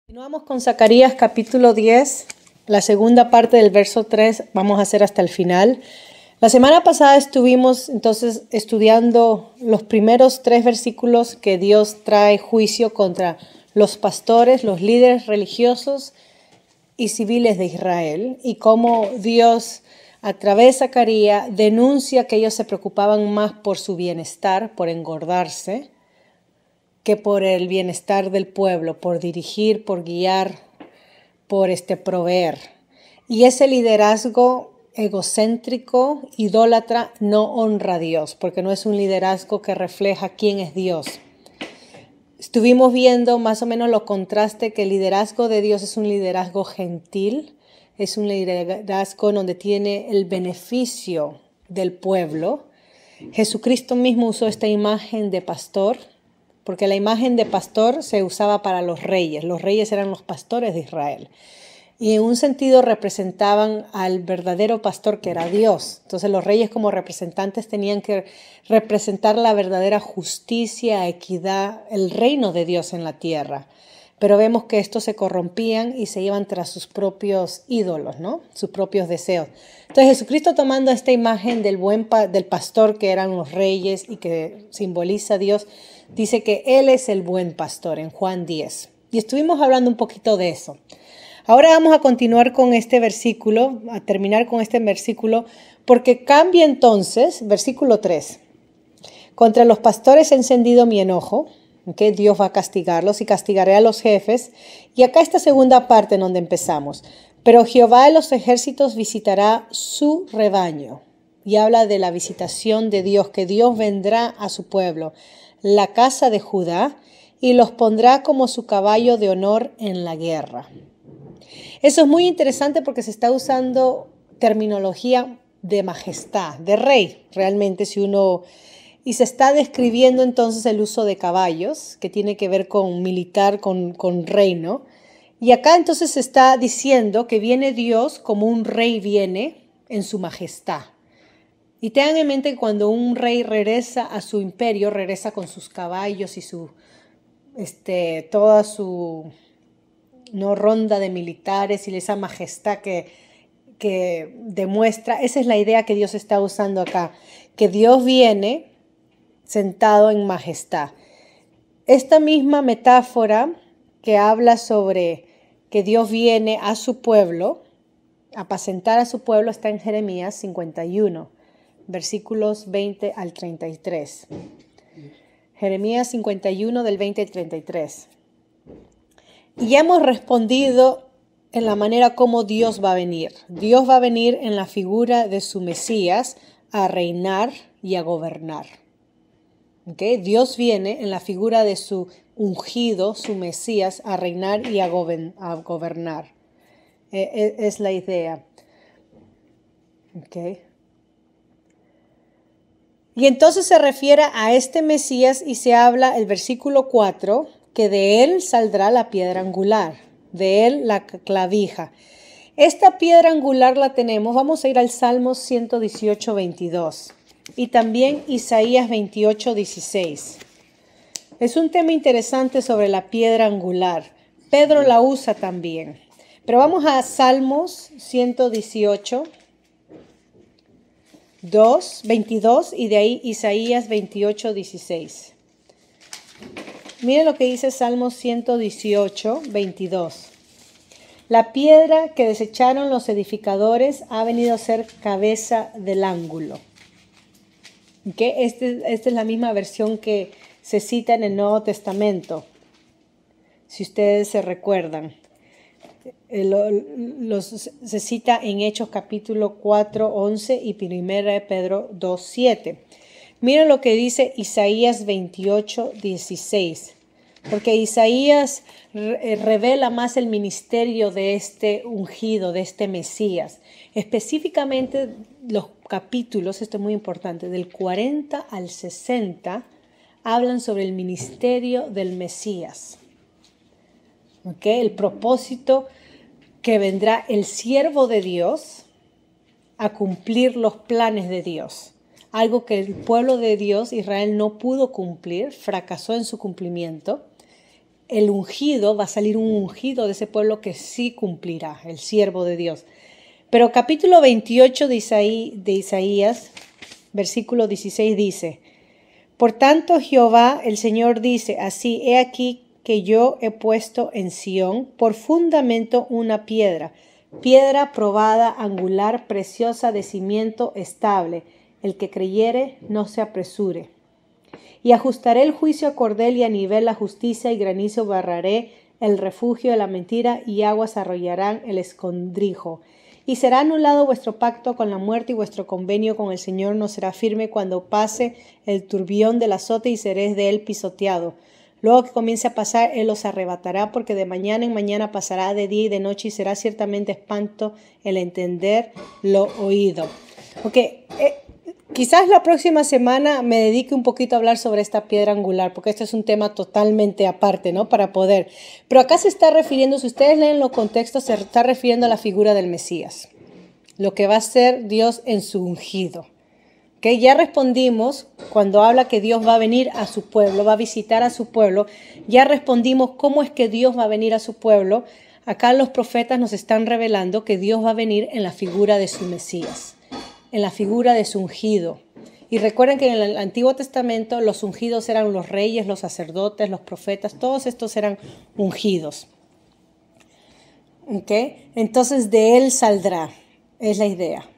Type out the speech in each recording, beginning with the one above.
Continuamos con Zacarías capítulo 10, la segunda parte del verso 3, vamos a hacer hasta el final. La semana pasada estuvimos entonces estudiando los primeros 3 versículos que Dios trae juicio contra los pastores, los líderes religiosos y civiles de Israel, y cómo Dios a través de Zacarías denuncia que ellos se preocupaban más por su bienestar, por engordarse, que por el bienestar del pueblo, por dirigir, por guiar, por proveer. Y ese liderazgo egocéntrico, idólatra, no honra a Dios, porque no es un liderazgo que refleja quién es Dios. Estuvimos viendo más o menos los contrastes, que el liderazgo de Dios es un liderazgo gentil, es un liderazgo donde tiene el beneficio del pueblo. Jesucristo mismo usó esta imagen de pastor, porque la imagen de pastor se usaba para los reyes. Los reyes eran los pastores de Israel. Y en un sentido representaban al verdadero pastor, que era Dios. Entonces los reyes como representantes tenían que representar la verdadera justicia, equidad, el reino de Dios en la tierra. Pero vemos que estos se corrompían y se iban tras sus propios ídolos, ¿no? Sus propios deseos. Entonces Jesucristo, tomando esta imagen del pastor, que eran los reyes y que simboliza a Dios, dice que Él es el buen pastor en Juan 10. Y estuvimos hablando un poquito de eso. Ahora vamos a continuar con este versículo, a terminar con este versículo, porque cambia entonces, versículo 3. Contra los pastores he encendido mi enojo, que Dios va a castigarlos y castigaré a los jefes. Y acá esta segunda parte en donde empezamos. Pero Jehová de los ejércitos visitará su rebaño. Y habla de la visitación de Dios, que Dios vendrá a su pueblo, la casa de Judá, y los pondrá como su caballo de honor en la guerra. Eso es muy interesante porque se está usando terminología de majestad, de rey, realmente y se está describiendo entonces el uso de caballos, que tiene que ver con militar, con reino. Y acá entonces se está diciendo que viene Dios como un rey viene en su majestad. Y tengan en mente que cuando un rey regresa a su imperio, regresa con sus caballos y toda su ronda de militares y esa majestad que demuestra. Esa es la idea que Dios está usando acá, que Dios viene sentado en majestad. Esta misma metáfora que habla sobre que Dios viene a su pueblo, a apacentar a su pueblo, está en Jeremías 51, versículos 20 al 33. Jeremías 51 del 20 al 33. Y ya hemos respondido en la manera como Dios va a venir. Dios va a venir en la figura de su Mesías a reinar y a gobernar. ¿Okay? Dios viene en la figura de su ungido, su Mesías, a reinar y a gobernar. Es la idea. ¿Okay? Y entonces se refiere a este Mesías y se habla, el versículo 4, que de él saldrá la piedra angular, de él la clavija. Esta piedra angular la tenemos, vamos a ir al Salmo 118, 22 y también Isaías 28, 16. Es un tema interesante sobre la piedra angular. Pedro la usa también. Pero vamos a Salmos 118, 22 y de ahí Isaías 28, 16. Miren lo que dice Salmos 118, 22. La piedra que desecharon los edificadores ha venido a ser cabeza del ángulo. ¿Okay? Esta es la misma versión que se cita en el Nuevo Testamento, si ustedes se recuerdan. Se cita en Hechos capítulo 4, 11 y 1 Pedro 2, 7. Miren lo que dice Isaías 28, 16. Porque Isaías revela más el ministerio de este ungido, de este Mesías. Específicamente los capítulos, esto es muy importante, del 40 al 60, hablan sobre el ministerio del Mesías. ¿Okay? El propósito que vendrá el siervo de Dios a cumplir los planes de Dios. Algo que el pueblo de Dios, Israel, no pudo cumplir, fracasó en su cumplimiento. el ungido, va a salir un ungido de ese pueblo que sí cumplirá, el siervo de Dios. Pero capítulo 28 de Isaías, versículo 16 dice: Por tanto Jehová el Señor dice así: He aquí que yo he puesto en Sión por fundamento una piedra, piedra probada, angular, preciosa, de cimiento estable. El que creyere no se apresure. Y ajustaré el juicio a cordel y a nivel la justicia, y granizo barraré el refugio de la mentira, y aguas arrollarán el escondrijo. Y será anulado vuestro pacto con la muerte, y vuestro convenio con el Señor no será firme cuando pase el turbión del azote, y seréis de él pisoteado. Luego que comience a pasar, él os arrebatará, porque de mañana en mañana pasará de día y de noche, y será ciertamente espanto el entender lo oído. Quizás la próxima semana me dedique un poquito a hablar sobre esta piedra angular, porque este es un tema totalmente aparte, ¿no? Para poder. Pero acá se está refiriendo, si ustedes leen los contextos, se está refiriendo a la figura del Mesías, lo que va a ser Dios en su ungido. ¿Okay? Ya respondimos cuando habla que Dios va a venir a su pueblo, va a visitar a su pueblo. Ya respondimos cómo es que Dios va a venir a su pueblo. Acá los profetas nos están revelando que Dios va a venir en la figura de su Mesías, en la figura de su ungido. Y recuerden que en el Antiguo Testamento los ungidos eran los reyes, los sacerdotes, los profetas, todos estos eran ungidos. ¿Okay? Entonces de él saldrá, es la idea.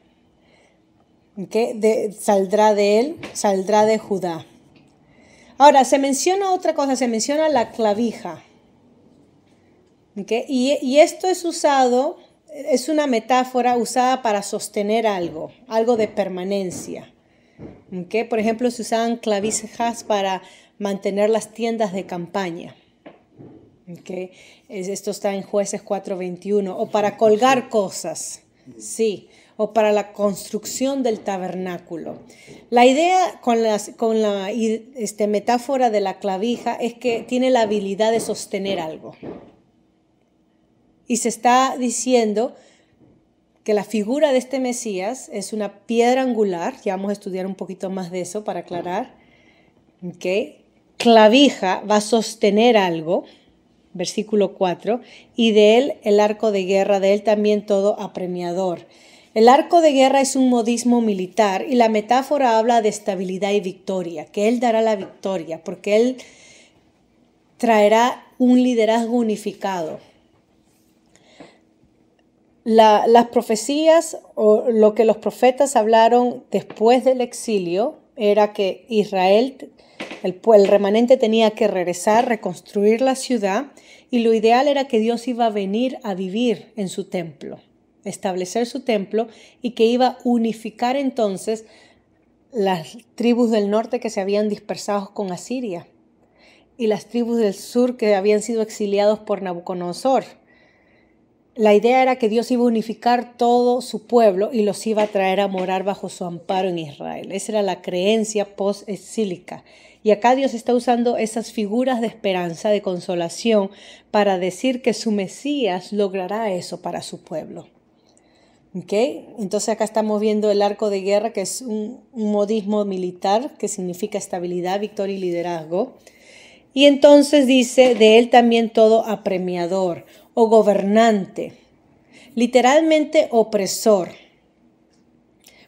¿Okay? Saldrá de él, saldrá de Judá. Ahora, se menciona otra cosa, se menciona la clavija. ¿Okay? Y esto es usado, es una metáfora usada para sostener algo de permanencia. ¿Okay? Por ejemplo, se usaban clavijas para mantener las tiendas de campaña. ¿Okay? Esto está en Jueces 4:21. O para colgar cosas. Sí. O para la construcción del tabernáculo. La idea con la metáfora de la clavija es que tiene la habilidad de sostener algo. Y se está diciendo que la figura de este Mesías es una piedra angular. Ya vamos a estudiar un poquito más de eso para aclarar. ¿Okay? Clavija va a sostener algo, versículo 4, y de él el arco de guerra, de él también todo apremiador. El arco de guerra es un modismo militar y la metáfora habla de estabilidad y victoria, que él dará la victoria porque él traerá un liderazgo unificado. Las profecías o lo que los profetas hablaron después del exilio era que Israel, el remanente, tenía que regresar, reconstruir la ciudad, y lo ideal era que Dios iba a venir a vivir en su templo, establecer su templo, y que iba a unificar entonces las tribus del norte que se habían dispersado con Asiria y las tribus del sur que habían sido exiliados por Nabucodonosor. La idea era que Dios iba a unificar todo su pueblo y los iba a traer a morar bajo su amparo en Israel. Esa era la creencia post-exílica. Y acá Dios está usando esas figuras de esperanza, de consolación, para decir que su Mesías logrará eso para su pueblo. ¿Okay? Entonces acá estamos viendo el arco de guerra, que es un modismo militar que significa estabilidad, victoria y liderazgo. Y entonces dice, de él también todo apremiador o gobernante, literalmente opresor.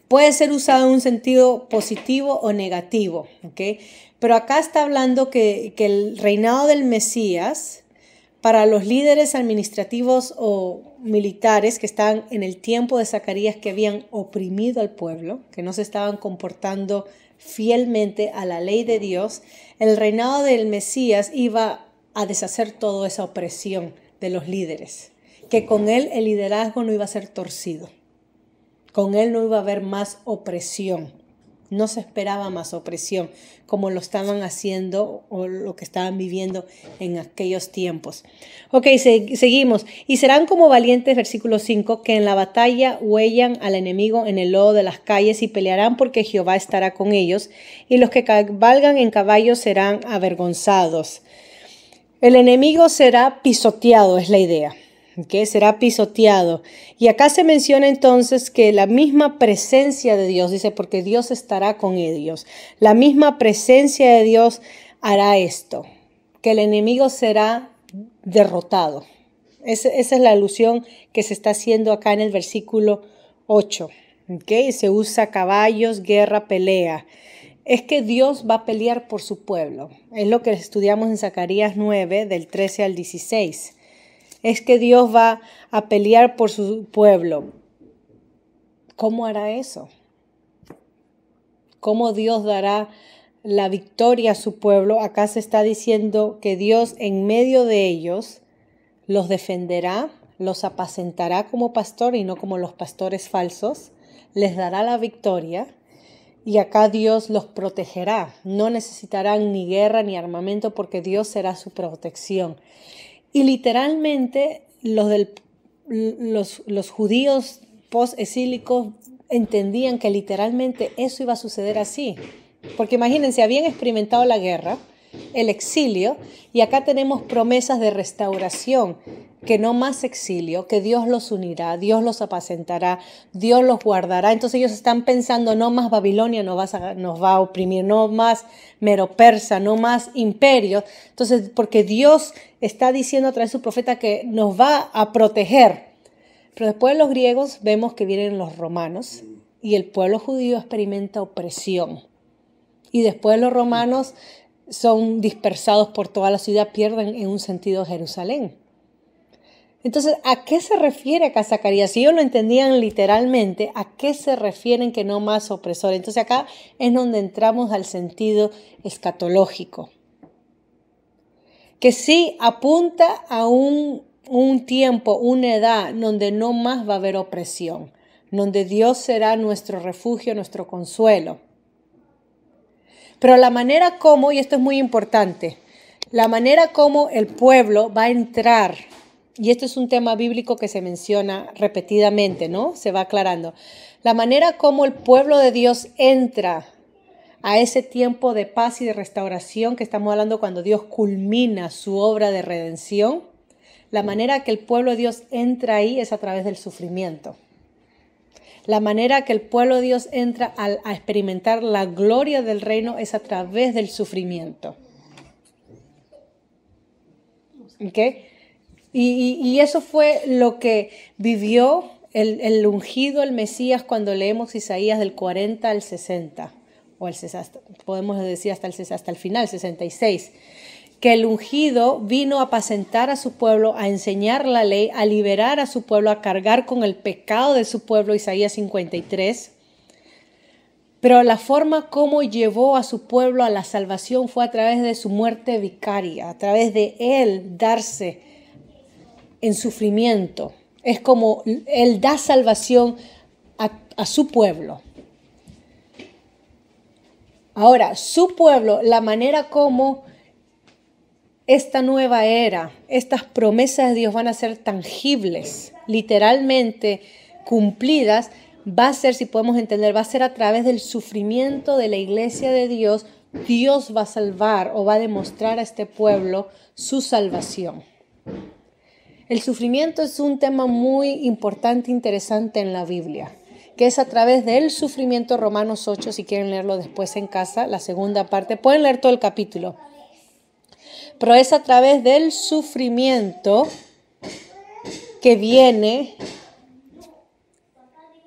Puede ser usado en un sentido positivo o negativo, ¿okay? Pero acá está hablando que el reinado del Mesías, para los líderes administrativos o militares que estaban en el tiempo de Zacarías, que habían oprimido al pueblo, que no se estaban comportando fielmente a la ley de Dios, el reinado del Mesías iba a deshacer toda esa opresión de los líderes, que con él el liderazgo no iba a ser torcido, con él no iba a haber más opresión, no se esperaba más opresión como lo estaban haciendo o lo que estaban viviendo en aquellos tiempos. Ok, seguimos. Y serán como valientes, versículo 5, que en la batalla huellan al enemigo en el lodo de las calles y pelearán porque Jehová estará con ellos, y los que cabalgan en caballos serán avergonzados. El enemigo será pisoteado, es la idea. ¿Okay? Será pisoteado. Y acá se menciona entonces que la misma presencia de Dios, dice, porque Dios estará con ellos. La misma presencia de Dios hará esto, que el enemigo será derrotado. Esa es la alusión que se está haciendo acá en el versículo 8. ¿Okay? Se usa caballos, guerra, pelea. Es que Dios va a pelear por su pueblo. Es lo que estudiamos en Zacarías 9, del 13 al 16. Es que Dios va a pelear por su pueblo. ¿Cómo hará eso? ¿Cómo Dios dará la victoria a su pueblo? Acá se está diciendo que Dios en medio de ellos los defenderá, los apacentará como pastor y no como los pastores falsos, les dará la victoria y acá Dios los protegerá. No necesitarán ni guerra ni armamento porque Dios será su protección. Y literalmente los judíos post-exílicos entendían que literalmente eso iba a suceder así. Porque imagínense, habían experimentado la guerra, el exilio, y acá tenemos promesas de restauración, que no más exilio, que Dios los unirá, Dios los apacentará, Dios los guardará. Entonces ellos están pensando, no más Babilonia nos va a oprimir, no más Medo-Persa, no más imperio. Entonces, porque Dios está diciendo a través de su profeta que nos va a proteger. Pero después de los griegos vemos que vienen los romanos y el pueblo judío experimenta opresión. Y después los romanos son dispersados por toda la ciudad, pierden en un sentido Jerusalén. Entonces, ¿a qué se refiere acá Zacarías? Si ellos lo entendían literalmente, ¿a qué se refieren que no más opresor? Entonces acá es donde entramos al sentido escatológico, que sí apunta a un tiempo, una edad donde no más va a haber opresión, donde Dios será nuestro refugio, nuestro consuelo. Pero la manera como, y esto es muy importante, la manera como el pueblo va a entrar, y esto es un tema bíblico que se menciona repetidamente, ¿no? Se va aclarando. La manera como el pueblo de Dios entra a ese tiempo de paz y de restauración que estamos hablando cuando Dios culmina su obra de redención, la manera que el pueblo de Dios entra ahí es a través del sufrimiento. La manera que el pueblo de Dios entra a experimentar la gloria del reino es a través del sufrimiento. ¿Okay? Y eso fue lo que vivió el ungido, el Mesías, cuando leemos Isaías del 40 al 60, o podemos decir hasta el final, 66, que el ungido vino a apacentar a su pueblo, a enseñar la ley, a liberar a su pueblo, a cargar con el pecado de su pueblo, Isaías 53. Pero la forma como llevó a su pueblo a la salvación fue a través de su muerte vicaria, a través de él darse en sufrimiento. Es como él da salvación a su pueblo. Ahora, su pueblo, la manera como esta nueva era, estas promesas de Dios van a ser tangibles, literalmente cumplidas, va a ser, si podemos entender, va a ser a través del sufrimiento de la iglesia de Dios. Dios va a salvar o va a demostrar a este pueblo su salvación. El sufrimiento es un tema muy importante e interesante en la Biblia, que es a través del sufrimiento. Romanos 8, si quieren leerlo después en casa, la segunda parte, pueden leer todo el capítulo. Pero es a través del sufrimiento que viene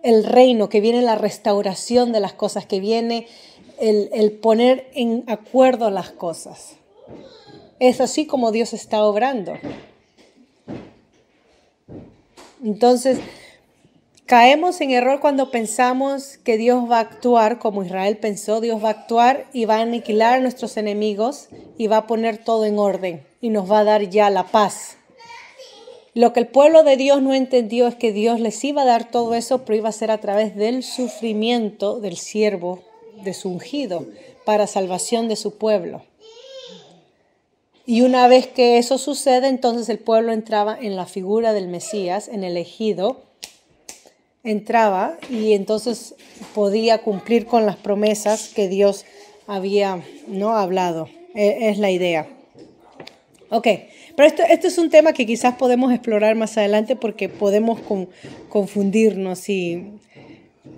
el reino, que viene la restauración de las cosas, que viene el poner en acuerdo las cosas. Es así como Dios está obrando. Entonces, caemos en error cuando pensamos que Dios va a actuar como Israel pensó. Dios va a actuar y va a aniquilar a nuestros enemigos y va a poner todo en orden y nos va a dar ya la paz. Lo que el pueblo de Dios no entendió es que Dios les iba a dar todo eso, pero iba a ser a través del sufrimiento del siervo, de su ungido, para salvación de su pueblo. Y una vez que eso sucede, entonces el pueblo entraba en la figura del Mesías, en el elegido, entraba y entonces podía cumplir con las promesas que Dios había hablado. Es la idea. Ok, pero esto es un tema que quizás podemos explorar más adelante porque podemos confundirnos y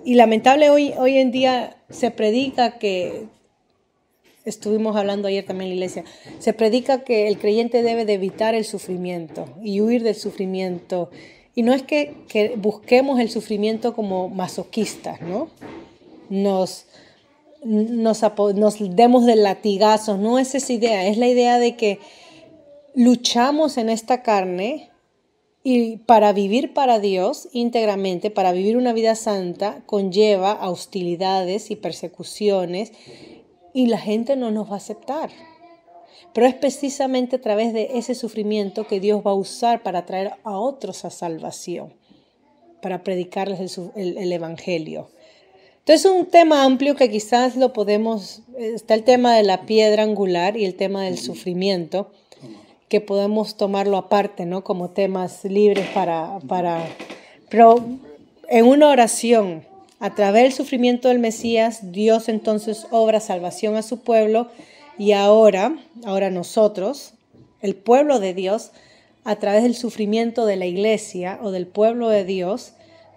lamentable hoy en día se predica que estuvimos hablando ayer también en la iglesia, se predica que el creyente debe de evitar el sufrimiento y huir del sufrimiento. Y no es que busquemos el sufrimiento como masoquistas, ¿no? Nos demos de latigazos, no es esa idea, es la idea de que luchamos en esta carne y para vivir para Dios íntegramente, para vivir una vida santa, conlleva a hostilidades y persecuciones y la gente no nos va a aceptar. Pero es precisamente a través de ese sufrimiento que Dios va a usar para traer a otros a salvación, para predicarles el Evangelio. Entonces es un tema amplio que quizás lo podemos, está el tema de la piedra angular y el tema del sufrimiento, que podemos tomarlo aparte, ¿no? Como temas libres pero en una oración, a través del sufrimiento del Mesías, Dios entonces obra salvación a su pueblo y ahora nosotros, el pueblo de Dios, a través del sufrimiento de la iglesia o del pueblo de Dios,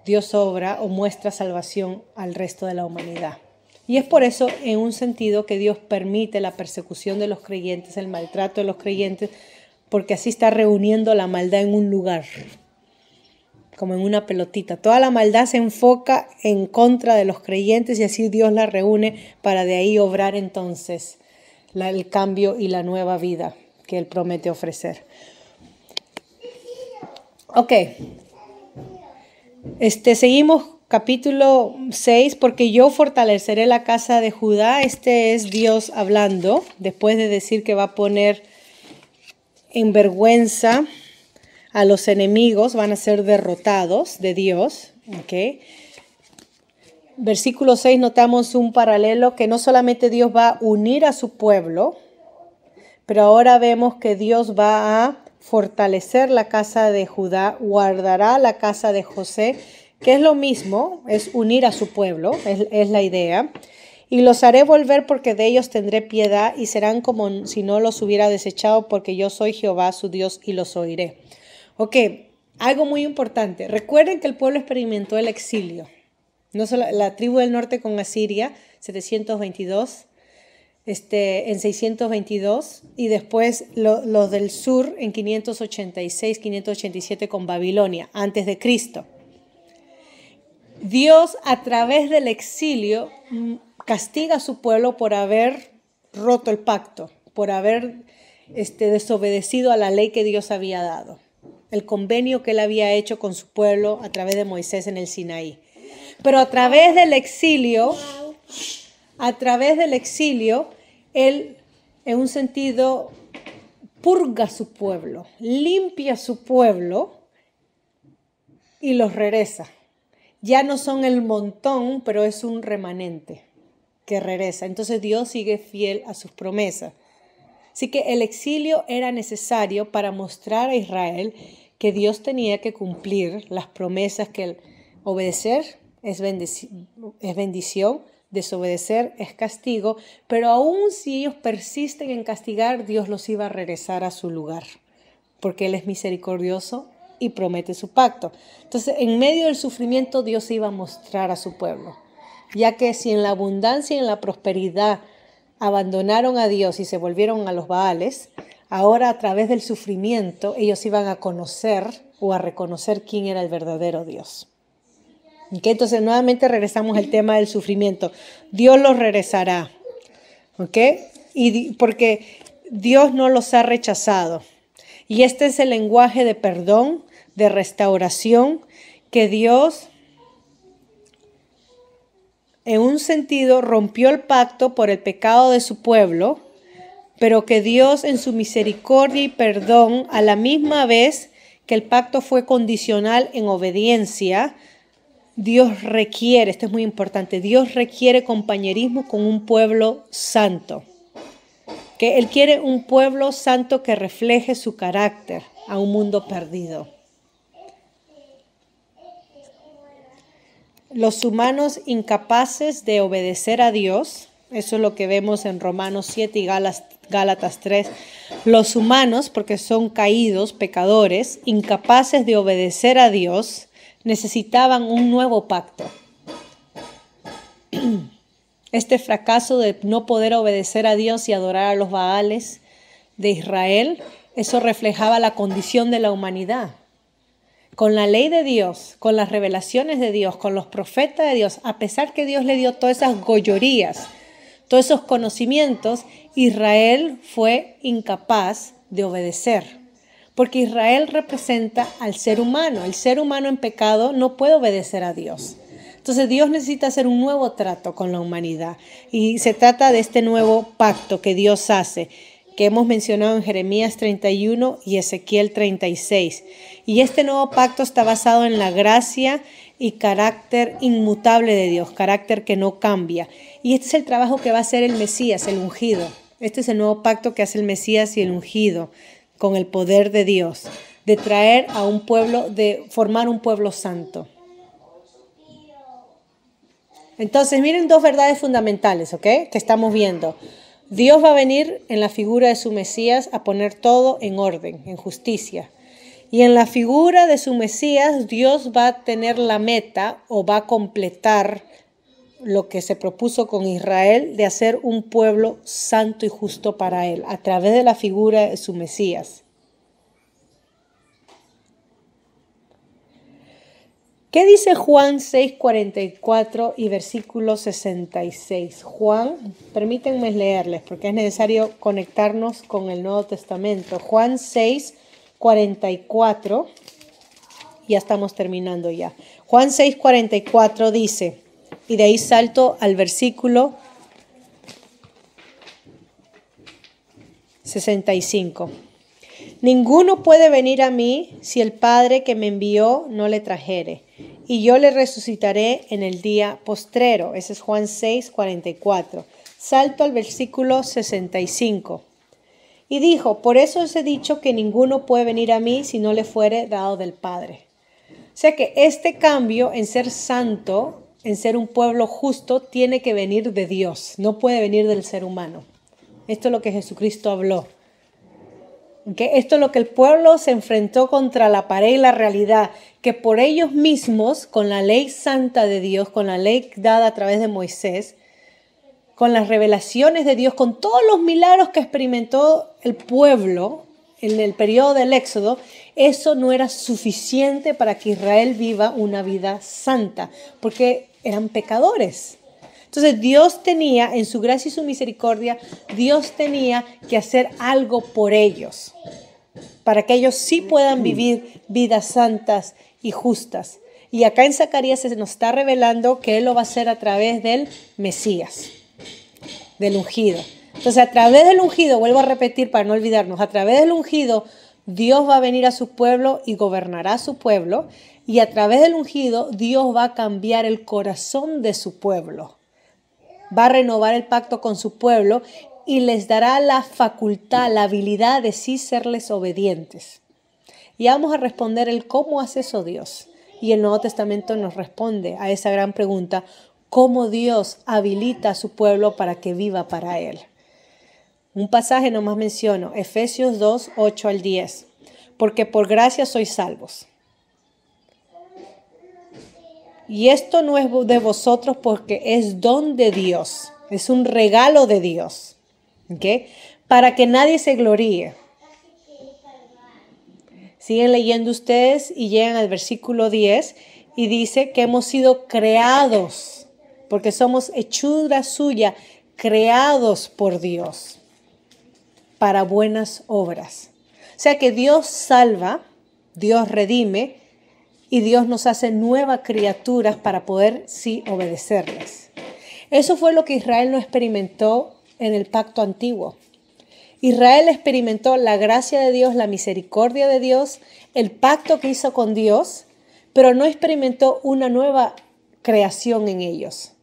Dios obra o muestra salvación al resto de la humanidad. Y es por eso, en un sentido, que Dios permite la persecución de los creyentes, el maltrato de los creyentes, porque así está reuniendo la maldad en un lugar, como en una pelotita. Toda la maldad se enfoca en contra de los creyentes y así Dios la reúne para de ahí obrar entonces el cambio y la nueva vida que Él promete ofrecer. Ok. Seguimos capítulo 6, porque yo fortaleceré la casa de Judá. Este es Dios hablando, después de decir que va a poner en vergüenza a los enemigos, van a ser derrotados de Dios. Okay. Versículo 6 notamos un paralelo que no solamente Dios va a unir a su pueblo, pero ahora vemos que Dios va a fortalecer la casa de Judá, guardará la casa de José, que es lo mismo, es unir a su pueblo, es la idea. Y los haré volver porque de ellos tendré piedad y serán como si no los hubiera desechado porque yo soy Jehová su Dios y los oiré. Ok, algo muy importante. Recuerden que el pueblo experimentó el exilio. No solo la tribu del norte con Asiria, 722, en 622, y después los del sur en 586, 587 con Babilonia, antes de Cristo. Dios, a través del exilio, castiga a su pueblo por haber roto el pacto, por haber desobedecido a la ley que Dios había dado, el convenio que Él había hecho con su pueblo a través de Moisés en el Sinaí. Pero a través del exilio, Él, en un sentido, purga a su pueblo, limpia a su pueblo y los regresa. Ya no son el montón, pero es un remanente que regresa. Entonces Dios sigue fiel a sus promesas. Así que el exilio era necesario para mostrar a Israel que Dios tenía que cumplir las promesas, que obedecer es bendición, desobedecer es castigo, pero aún si ellos persisten en castigar, Dios los iba a regresar a su lugar, porque Él es misericordioso y promete su pacto. Entonces, en medio del sufrimiento, Dios iba a mostrar a su pueblo, ya que si en la abundancia y en la prosperidad abandonaron a Dios y se volvieron a los Baales, ahora a través del sufrimiento ellos iban a conocer o a reconocer quién era el verdadero Dios. ¿Okay? Entonces, nuevamente regresamos al tema del sufrimiento. Dios los regresará, ¿okay? Porque Dios no los ha rechazado. Y este es el lenguaje de perdón, de restauración, que Dios, en un sentido, rompió el pacto por el pecado de su pueblo, pero que Dios en su misericordia y perdón, a la misma vez que el pacto fue condicional en obediencia, Dios requiere, esto es muy importante, Dios requiere compañerismo con un pueblo santo. Que Él quiere un pueblo santo que refleje su carácter a un mundo perdido. Los humanos incapaces de obedecer a Dios, eso es lo que vemos en Romanos 7 y Gálatas 3. Los humanos, porque son caídos, pecadores, incapaces de obedecer a Dios, necesitaban un nuevo pacto. Este fracaso de no poder obedecer a Dios y adorar a los Baales de Israel, eso reflejaba la condición de la humanidad. Con la ley de Dios, con las revelaciones de Dios, con los profetas de Dios, a pesar que Dios le dio todas esas goyorías, todos esos conocimientos, Israel fue incapaz de obedecer. Porque Israel representa al ser humano. El ser humano en pecado no puede obedecer a Dios. Entonces Dios necesita hacer un nuevo trato con la humanidad. Y se trata de este nuevo pacto que Dios hace, que hemos mencionado en Jeremías 31 y Ezequiel 36. Y este nuevo pacto está basado en la gracia y carácter inmutable de Dios, carácter que no cambia. Y este es el trabajo que va a hacer el Mesías, el ungido. Este es el nuevo pacto que hace el Mesías y el ungido con el poder de Dios, de traer a un pueblo, de formar un pueblo santo. Entonces, miren dos verdades fundamentales, ¿ok? Que estamos viendo. Dios va a venir en la figura de su Mesías a poner todo en orden, en justicia. Y en la figura de su Mesías, Dios va a tener la meta o va a completar lo que se propuso con Israel de hacer un pueblo santo y justo para él, a través de la figura de su Mesías. ¿Qué dice Juan 6:44 y versículo 66? Juan, permítanme leerles porque es necesario conectarnos con el Nuevo Testamento. Juan 6:44, ya estamos terminando ya. Juan 6:44 dice, y de ahí salto al versículo 65. Ninguno puede venir a mí si el Padre que me envió no le trajere, y yo le resucitaré en el día postrero. Ese es Juan 6:44. Salto al versículo 65. Y dijo, por eso os he dicho que ninguno puede venir a mí si no le fuere dado del Padre. O sea que este cambio en ser santo, en ser un pueblo justo, tiene que venir de Dios, no puede venir del ser humano. Esto es lo que Jesucristo habló. ¿Okay? Esto es lo que el pueblo se enfrentó contra la pared y la realidad, que por ellos mismos, con la ley santa de Dios, con la ley dada a través de Moisés, con las revelaciones de Dios, con todos los milagros que experimentó el pueblo en el periodo del Éxodo, eso no era suficiente para que Israel viva una vida santa, porque eran pecadores. Entonces Dios tenía, en su gracia y su misericordia, Dios tenía que hacer algo por ellos, para que ellos sí puedan vivir vidas santas y justas. Y acá en Zacarías se nos está revelando que Él lo va a hacer a través del Mesías, del ungido. Entonces a través del ungido, vuelvo a repetir para no olvidarnos, a través del ungido Dios va a venir a su pueblo y gobernará a su pueblo. Y a través del ungido Dios va a cambiar el corazón de su pueblo. Va a renovar el pacto con su pueblo y les dará la facultad, la habilidad de sí serles obedientes. Y vamos a responder el cómo hace eso Dios. Y el Nuevo Testamento nos responde a esa gran pregunta, cómo Dios habilita a su pueblo para que viva para Él. Un pasaje nomás menciono, Efesios 2, 8 al 10. Porque por gracia sois salvos. Y esto no es de vosotros porque es don de Dios. Es un regalo de Dios. ¿Okay? Para que nadie se gloríe. Siguen leyendo ustedes y llegan al versículo 10 y dice que hemos sido creados, porque somos hechura suya, creados por Dios para buenas obras. O sea que Dios salva, Dios redime, y Dios nos hace nuevas criaturas para poder, sí, obedecerles. Eso fue lo que Israel no experimentó en el pacto antiguo. Israel experimentó la gracia de Dios, la misericordia de Dios, el pacto que hizo con Dios, pero no experimentó una nueva creación en ellos.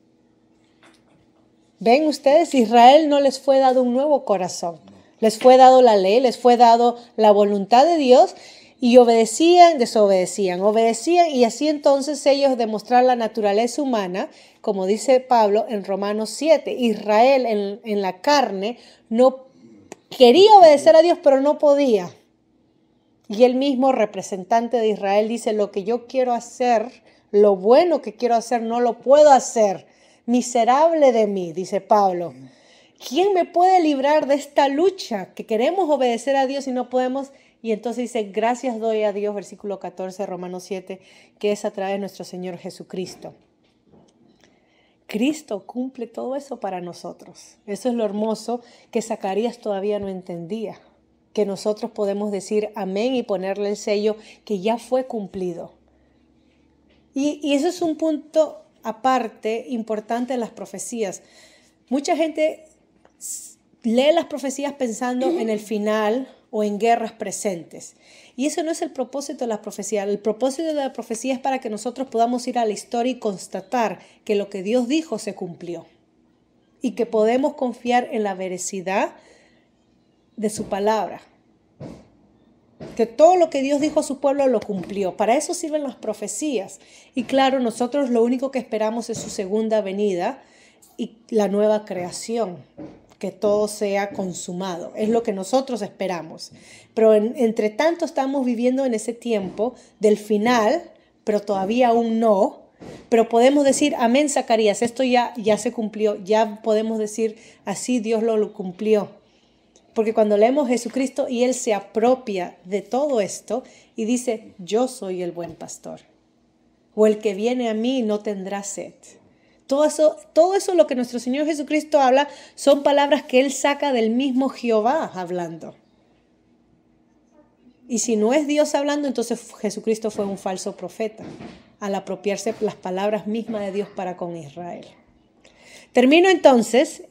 ¿Ven ustedes? Israel no les fue dado un nuevo corazón. Les fue dado la ley, les fue dado la voluntad de Dios. Y obedecían, desobedecían, obedecían y así entonces ellos demostrar la naturaleza humana, como dice Pablo en Romanos 7. Israel en la carne no quería obedecer a Dios, pero no podía. Y el mismo representante de Israel dice, lo que yo quiero hacer, lo bueno que quiero hacer, no lo puedo hacer. Miserable de mí, dice Pablo. ¿Quién me puede librar de esta lucha? Que queremos obedecer a Dios y no podemos. Y entonces dice, gracias doy a Dios, versículo 14, Romanos 7, que es a través de nuestro Señor Jesucristo. Cristo cumple todo eso para nosotros. Eso es lo hermoso que Zacarías todavía no entendía. Que nosotros podemos decir amén y ponerle el sello que ya fue cumplido. Y eso es un punto aparte importante en las profecías. Mucha gente lee las profecías pensando en el final o en guerras presentes. Y eso no es el propósito de la profecía. El propósito de la profecía es para que nosotros podamos ir a la historia y constatar que lo que Dios dijo se cumplió. Y que podemos confiar en la veracidad de su palabra. Que todo lo que Dios dijo a su pueblo lo cumplió. Para eso sirven las profecías. Y claro, nosotros lo único que esperamos es su segunda venida y la nueva creación. Que todo sea consumado. Es lo que nosotros esperamos. Pero entre tanto estamos viviendo en ese tiempo del final, pero todavía aún no. Pero podemos decir, amén, Zacarías, esto ya se cumplió. Ya podemos decir, así Dios lo cumplió. Porque cuando leemos Jesucristo y Él se apropia de todo esto y dice, yo soy el buen pastor. O el que viene a mí no tendrá sed. Todo eso lo que nuestro Señor Jesucristo habla son palabras que Él saca del mismo Jehová hablando. Y si no es Dios hablando, entonces Jesucristo fue un falso profeta al apropiarse las palabras mismas de Dios para con Israel. Termino entonces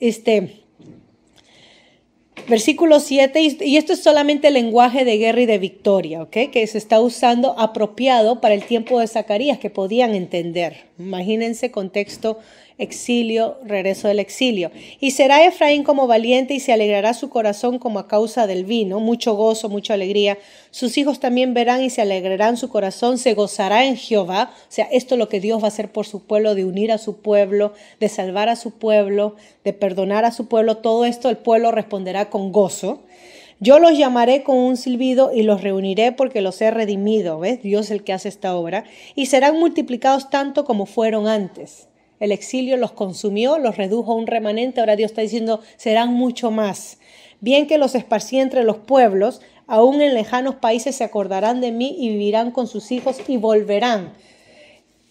versículo 7, y esto es solamente el lenguaje de guerra y de victoria, ¿ok? Que se está usando apropiado para el tiempo de Zacarías, que podían entender. Imagínense contexto, exilio, regreso del exilio. Y será Efraín como valiente y se alegrará su corazón como a causa del vino, mucho gozo, mucha alegría. Sus hijos también verán y se alegrarán su corazón, se gozará en Jehová. O sea, esto es lo que Dios va a hacer por su pueblo, de unir a su pueblo, de salvar a su pueblo, de perdonar a su pueblo. Todo esto el pueblo responderá con gozo. Yo los llamaré con un silbido y los reuniré porque los he redimido. ¿Ves? Dios es el que hace esta obra. Y serán multiplicados tanto como fueron antes. El exilio los consumió, los redujo a un remanente. Ahora Dios está diciendo, serán mucho más. Bien que los esparcí entre los pueblos, aún en lejanos países se acordarán de mí y vivirán con sus hijos y volverán.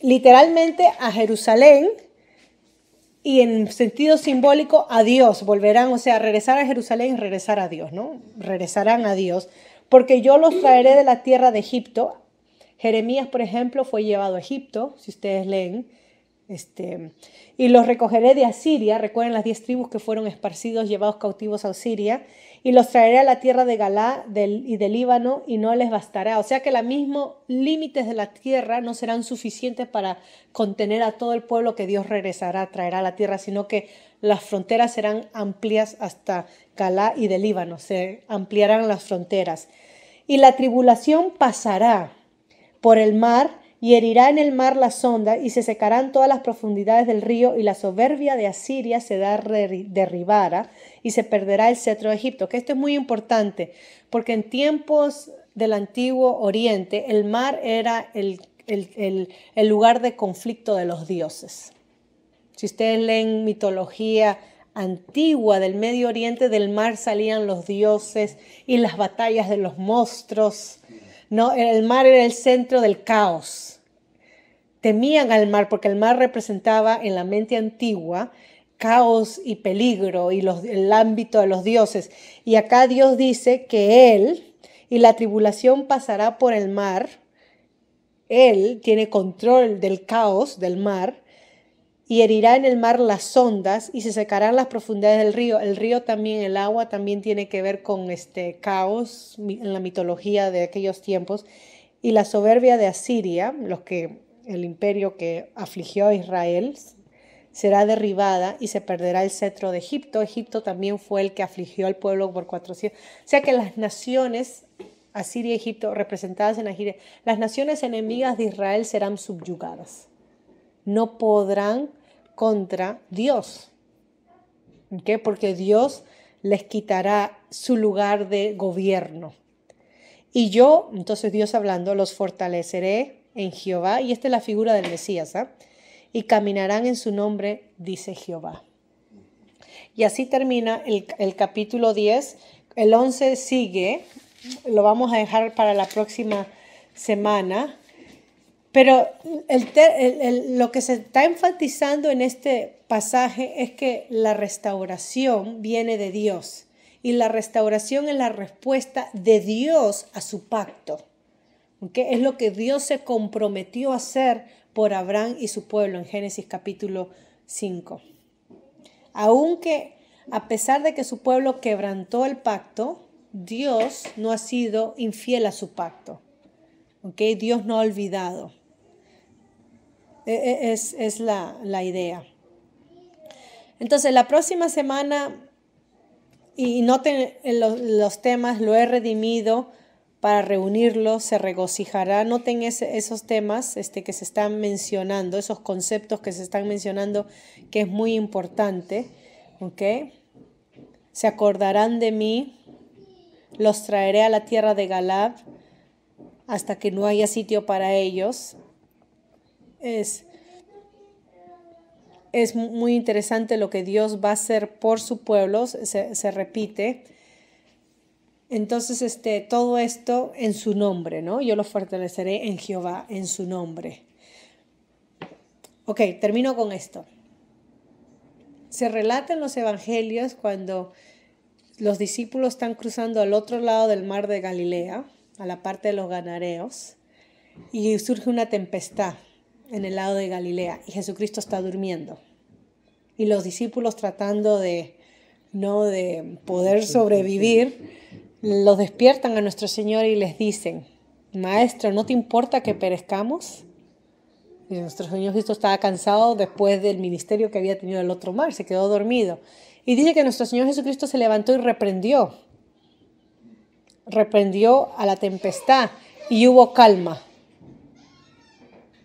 Literalmente a Jerusalén y en sentido simbólico a Dios. Volverán, o sea, regresar a Jerusalén y regresar a Dios, ¿no? Regresarán a Dios. Porque yo los traeré de la tierra de Egipto. Jeremías, por ejemplo, fue llevado a Egipto, si ustedes leen. Y los recogeré de Asiria, recuerden las 10 tribus que fueron esparcidos, llevados cautivos a Asiria, y los traeré a la tierra de Galá y del Líbano y no les bastará. O sea que los mismos límites de la tierra no serán suficientes para contener a todo el pueblo que Dios traerá a la tierra, sino que las fronteras serán amplias hasta Galá y del Líbano, se ampliarán las fronteras. Y la tribulación pasará por el mar y herirá en el mar la sonda y se secarán todas las profundidades del río y la soberbia de Asiria se derribará y se perderá el cetro de Egipto. Que esto es muy importante porque en tiempos del Antiguo Oriente el mar era el lugar de conflicto de los dioses. Si ustedes leen mitología antigua del Medio Oriente, del mar salían los dioses y las batallas de los monstruos. No, el mar era el centro del caos. Temían al mar porque el mar representaba en la mente antigua caos y peligro y el ámbito de los dioses. Y acá Dios dice que Él y la tribulación pasará por el mar. Él tiene control del caos del mar y herirá en el mar las ondas y se secarán las profundidades del río. El río también, el agua también tiene que ver con caos en la mitología de aquellos tiempos. Y la soberbia de Asiria, el imperio que afligió a Israel, será derribada y se perderá el cetro de Egipto. Egipto también fue el que afligió al pueblo por 400. O sea que las naciones, Asiria y Egipto, representadas en Asiria, las naciones enemigas de Israel serán subyugadas. No podrán contra Dios. ¿Okay? Porque Dios les quitará su lugar de gobierno. Y yo, entonces Dios hablando, los fortaleceré en Jehová. Y esta es la figura del Mesías. y caminarán en su nombre, dice Jehová. Y así termina el capítulo 10. El 11 sigue, lo vamos a dejar para la próxima semana. Pero lo que se está enfatizando en este pasaje es que la restauración viene de Dios. Y la restauración es la respuesta de Dios a su pacto. ¿Okay? Es lo que Dios se comprometió a hacer por Abraham y su pueblo en Génesis capítulo 5. Aunque a pesar de que su pueblo quebrantó el pacto, Dios no ha sido infiel a su pacto. ¿Okay? Dios no ha olvidado. Es la idea. Entonces, la próxima semana, y noten los temas, lo he redimido para reunirlos, se regocijará. Noten esos temas que se están mencionando, esos conceptos que se están mencionando, que es muy importante. ¿Okay? Se acordarán de mí, los traeré a la tierra de Galaad hasta que no haya sitio para ellos. Es muy interesante lo que Dios va a hacer por su pueblo, se repite. Entonces, todo esto en su nombre, ¿no? Yo lo fortaleceré en Jehová, en su nombre. Ok, termino con esto. Se relata en los evangelios cuando los discípulos están cruzando al otro lado del mar de Galilea, a la parte de los Gadareos, y surge una tempestad en el lado de Galilea y Jesucristo está durmiendo. Y los discípulos tratando de poder sobrevivir, los despiertan a nuestro Señor y les dicen: Maestro, ¿no te importa que perezcamos? Y nuestro Señor Cristo estaba cansado después del ministerio que había tenido en el otro mar, se quedó dormido. Y dice que nuestro Señor Jesucristo se levantó y reprendió a la tempestad y hubo calma.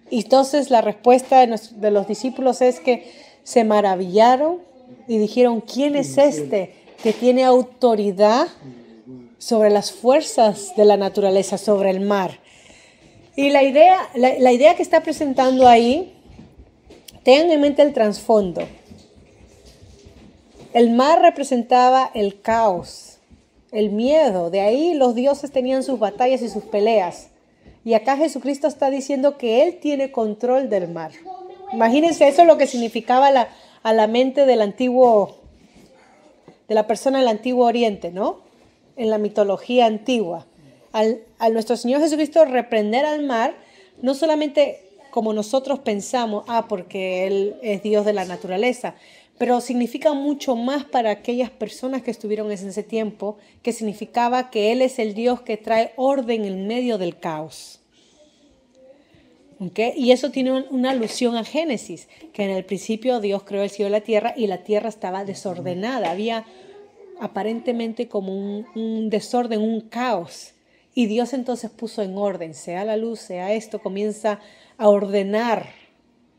Y entonces la respuesta de los discípulos es que se maravillaron y dijeron: ¿quién es este que tiene autoridad sobre las fuerzas de la naturaleza, sobre el mar? Y la idea que está presentando ahí, tengan en mente el trasfondo. El mar representaba el caos, el miedo. De ahí los dioses tenían sus batallas y sus peleas. Y acá Jesucristo está diciendo que Él tiene control del mar. Imagínense, eso es lo que significaba a la mente de la persona del Antiguo Oriente, ¿no? En la mitología antigua. Al nuestro Señor Jesucristo reprender al mar, no solamente como nosotros pensamos, porque Él es Dios de la naturaleza, pero significa mucho más para aquellas personas que estuvieron en ese tiempo, que significaba que Él es el Dios que trae orden en medio del caos. ¿Okay? Y eso tiene una alusión a Génesis, que en el principio Dios creó el cielo y la tierra estaba desordenada, había aparentemente como un desorden, un caos. Y Dios entonces puso en orden, sea la luz, sea esto, comienza a ordenar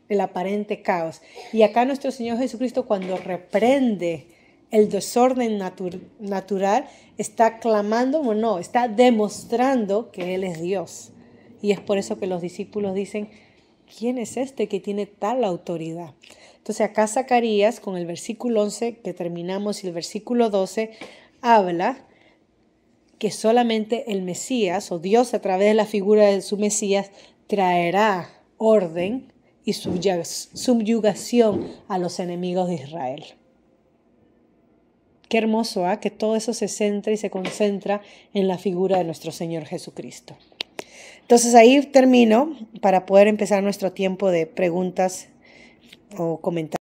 el aparente caos. Y acá nuestro Señor Jesucristo, cuando reprende el desorden natural, está clamando, está demostrando que Él es Dios. Y es por eso que los discípulos dicen: ¿quién es este que tiene tal autoridad? Entonces acá Zacarías, con el versículo 11 que terminamos y el versículo 12, habla que solamente el Mesías, o Dios a través de la figura de su Mesías, traerá orden y subyugación a los enemigos de Israel. Qué hermoso, que todo eso se centra y se concentra en la figura de nuestro Señor Jesucristo. Entonces ahí termino para poder empezar nuestro tiempo de preguntas o comentarios.